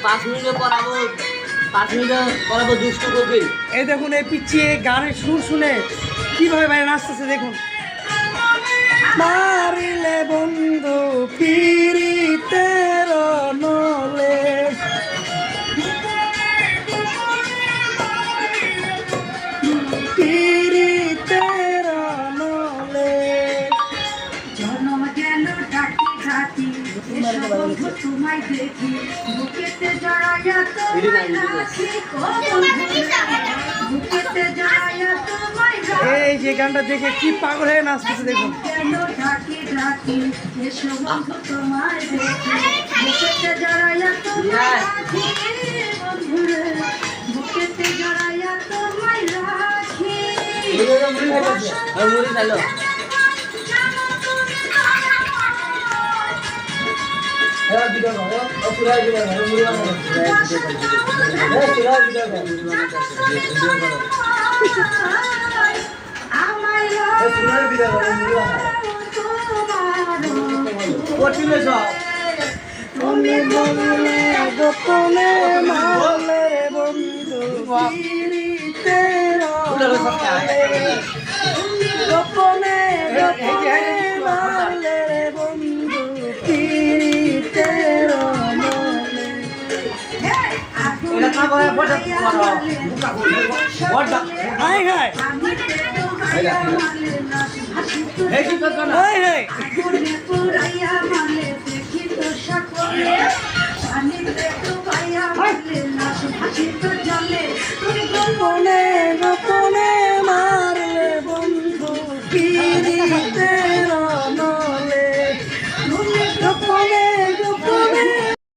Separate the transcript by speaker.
Speaker 1: 5 মিনিটে পড়াবো, 5 মিনিটে পড়াবো দুষ্ট কবির।
Speaker 2: এই দেখুন এই পিছিয়ে গানের সুর শুনে কিভাবে ভাই নাচতেছে দেখুন। মারিলে বন্ধু পিরিতের নলে, পিরিতের নলে।
Speaker 3: জনম গেল ডাকি ডাকি এসো বন্ধু তোমায় দেখি বুকেতে জড়াইয়া তোমায় রাখি বুকেতে জড়াইয়া তোমায়
Speaker 2: এই যে গানটা দেখে কি পাগল হয়ে নাচতেছে দেখুন।
Speaker 3: গেল ডাকি ডাকি এসো বন্ধু তোমায় দেখি বুকেতে জড়াইয়া তোমায় রাখি বন্ধুরে বুকেতে জড়াইয়া তোমায় রাখি।
Speaker 1: মুড়ি খাইলো।
Speaker 2: তুমি বললে গোপনে মারলে রে বন্ধু পিরিতের নলে, গোপনে গোপনে মারলে রে বন্ধু পিরিতের নলে। High high high high.